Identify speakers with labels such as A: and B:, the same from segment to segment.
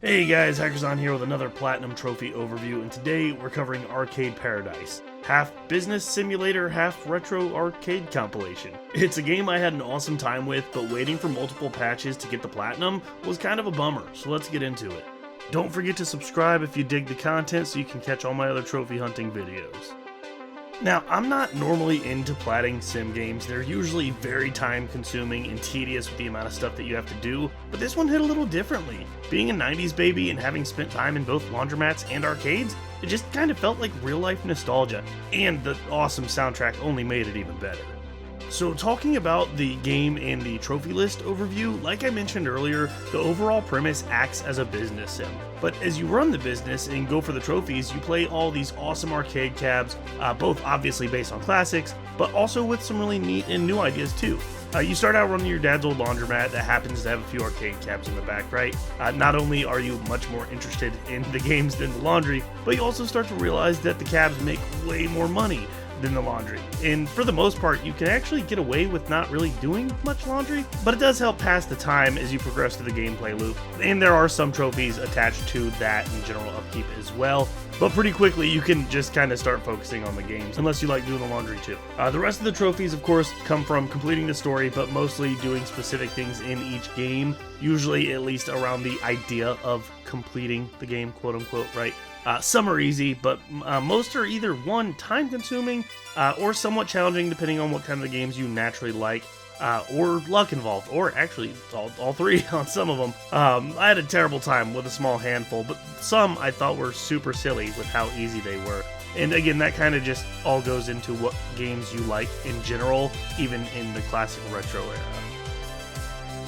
A: Hey guys, Haikrazon here with another Platinum Trophy overview, and today we're covering Arcade Paradise. Half business simulator, half retro arcade compilation. It's a game I had an awesome time with, but waiting for multiple patches to get the Platinum was kind of a bummer, so let's get into it. Don't forget to subscribe if you dig the content so you can catch all my other trophy hunting videos. Now, I'm not normally into platting sim games. They're usually very time consuming and tedious with the amount of stuff that you have to do, but this one hit a little differently. Being a 90s baby and having spent time in both laundromats and arcades, it just kind of felt like real life nostalgia, and the awesome soundtrack only made it even better. So talking about the game and the trophy list overview, like I mentioned earlier, the overall premise acts as a business sim. But as you run the business and go for the trophies, you play all these awesome arcade cabs, both obviously based on classics, but also with some really neat and new ideas too. You start out running your dad's old laundromat that happens to have a few arcade cabs in the back, right? Not only are you much more interested in the games than the laundry, but you also start to realize that the cabs make way more money than the laundry. And for the most part, you can actually get away with not really doing much laundry, but it does help pass the time as you progress through the gameplay loop. And there are some trophies attached to that and general upkeep as well. But pretty quickly, you can just kind of start focusing on the games, unless you like doing the laundry too. The rest of the trophies, of course, come from completing the story, but mostly doing specific things in each game, usually at least around the idea of completing the game, quote unquote, right? Some are easy, but most are either one, time consuming, or somewhat challenging depending on what kind of games you naturally like, or luck involved, or actually all three on some of them. I had a terrible time with a small handful, but some I thought were super silly with how easy they were. And again, that kind of just all goes into what games you like in general, even in the classic retro era.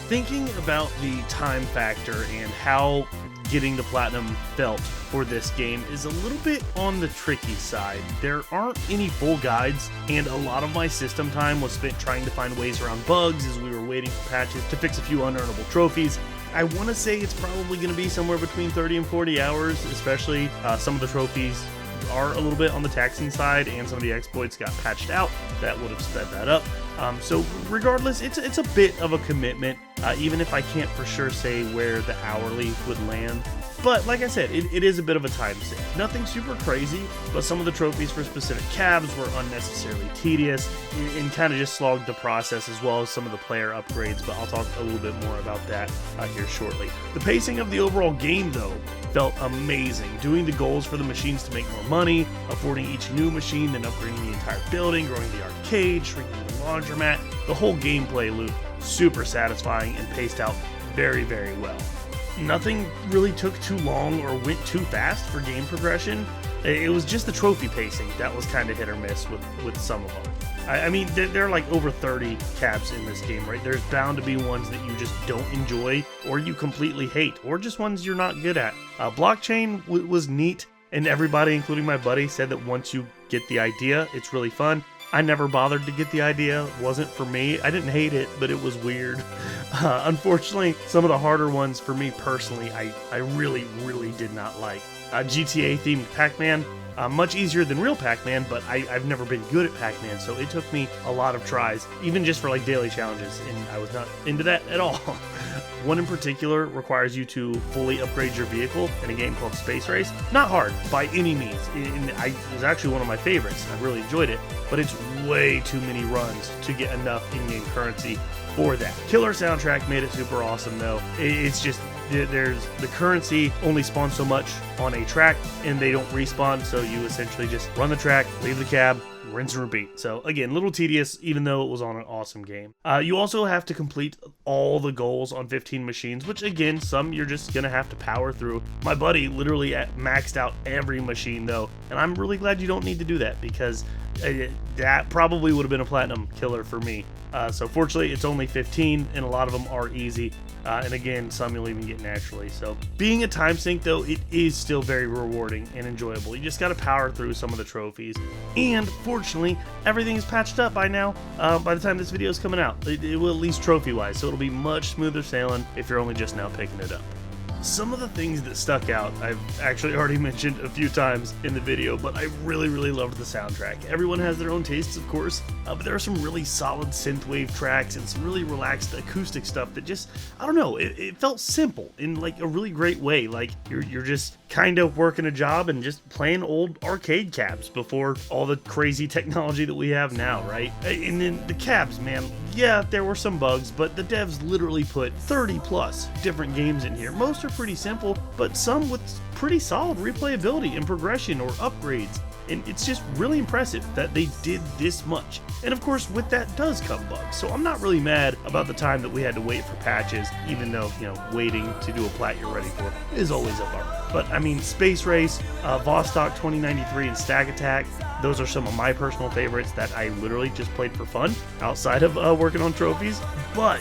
A: Thinking about the time factor and how getting the Platinum felt for this game is a little bit on the tricky side. There aren't any full guides, and a lot of my system time was spent trying to find ways around bugs as we were waiting for patches to fix a few unearnable trophies. I want to say it's probably going to be somewhere between 30 and 40 hours, especially some of the trophies are a little bit on the taxing side, and some of the exploits got patched out that would have sped that up. So regardless, it's a bit of a commitment, even if I can't for sure say where the hourly would land. But like I said, it is a bit of a time sink. Nothing super crazy, but some of the trophies for specific cabs were unnecessarily tedious and kind of just slogged the process, as well as some of the player upgrades, but I'll talk a little bit more about that here shortly. The pacing of the overall game, though, felt amazing. Doing the goals for the machines to make more money, affording each new machine, then upgrading the entire building, growing the arcade, shrinking the laundromat, the whole gameplay loop, super satisfying and paced out very, very well. Nothing really took too long or went too fast for game progression. It was just the trophy pacing that was kind of hit or miss with some of them. I mean, there are like over 30 cabs in this game, right? There's bound to be ones that you just don't enjoy, or you completely hate, or just ones you're not good at. Blockchain was neat, and everybody, including my buddy, said that once you get the idea, it's really fun. I never bothered to get the idea. It wasn't for me. I didn't hate it, but it was weird. Unfortunately, some of the harder ones for me personally, I really, really did not like. GTA-themed Pac-Man, much easier than real Pac-Man, but I've never been good at Pac-Man, so it took me a lot of tries, even just for like daily challenges, and I was not into that at all. One in particular requires you to fully upgrade your vehicle in a game called Space Race. Not hard by any means. It was actually one of my favorites. I really enjoyed it, but it's way too many runs to get enough in-game currency for that. Killer soundtrack made it super awesome though. It's just, there's the currency only spawns so much on a track, and they don't respawn, so you essentially just run the track, leave the cab, rinse and repeat. So again, a little tedious, even though it was on an awesome game. You also have to complete all the goals on 15 machines, which again, some you're just gonna have to power through. My buddy literally maxed out every machine though, and I'm really glad you don't need to do that, because that probably would have been a platinum killer for me. So fortunately, it's only 15, and a lot of them are easy. And again, some you'll even get naturally. So being a time sink though, it is still very rewarding and enjoyable. You just got to power through some of the trophies. And fortunately, everything is patched up by now. By the time this video is coming out, it will, at least trophy wise. So it'll be much smoother sailing if you're only just now picking it up. Some of the things that stuck out, I've actually already mentioned a few times in the video, but I really loved the soundtrack. Everyone has their own tastes, of course, but there are some really solid synthwave tracks and some really relaxed acoustic stuff that just, I don't know, it felt simple in like a really great way. Like you're just kind of working a job and just playing old arcade cabs before all the crazy technology that we have now, right? And then the cabs, man, yeah, there were some bugs, but the devs literally put 30 plus different games in here. Most are pretty simple, but some with pretty solid replayability and progression or upgrades. And it's just really impressive that they did this much. And of course, with that does come bugs. So I'm not really mad about the time that we had to wait for patches, even though, you know, waiting to do a plat you're ready for is always a bummer. But I mean, Space Race, Vostok 2093, and Stack Attack, those are some of my personal favorites that I literally just played for fun outside of working on trophies. But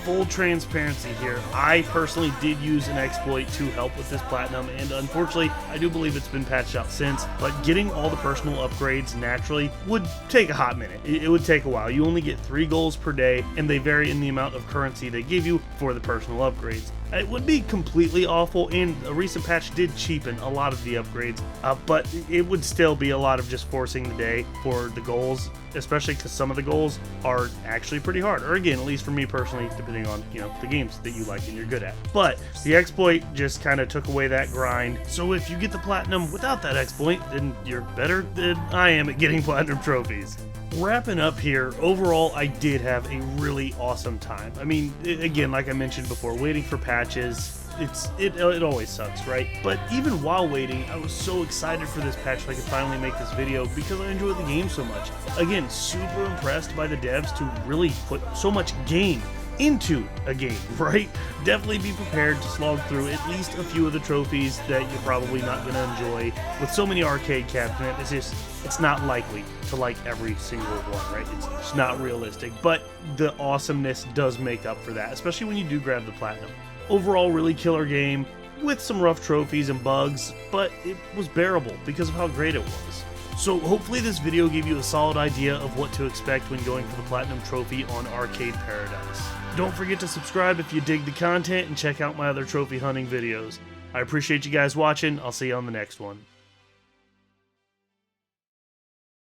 A: full transparency here, I personally did use an exploit to help with this platinum, and unfortunately I do believe it's been patched out since, but getting all the personal upgrades naturally would take a hot minute. It would take a while. You only get 3 goals per day, and they vary in the amount of currency they give you for the personal upgrades. It would be completely awful, and a recent patch did cheapen a lot of the upgrades, but it would still be a lot of just forcing the day for the goals, especially because some of the goals are actually pretty hard, or again, at least for me personally, depending on, you know, the games that you like and you're good at. But the exploit just kind of took away that grind, so if you get the platinum without that exploit, then you're better than I am at getting platinum trophies. Wrapping up here, overall I did have a really awesome time. I mean, again, like I mentioned before, waiting for patches, it always sucks, right? But even while waiting, I was so excited for this patch that I could finally make this video because I enjoyed the game so much. Again, super impressed by the devs to really put so much game into a game, right? Definitely be prepared to slog through at least a few of the trophies that you're probably not going to enjoy. With so many arcade cabs, man, it's not likely to like every single one, right? It's just not realistic, but the awesomeness does make up for that, especially when you do grab the platinum. Overall, really killer game with some rough trophies and bugs, but it was bearable because of how great it was. So hopefully this video gave you a solid idea of what to expect when going for the Platinum Trophy on Arcade Paradise. Don't forget to subscribe if you dig the content and check out my other trophy hunting videos. I appreciate you guys watching. I'll see you on the next one.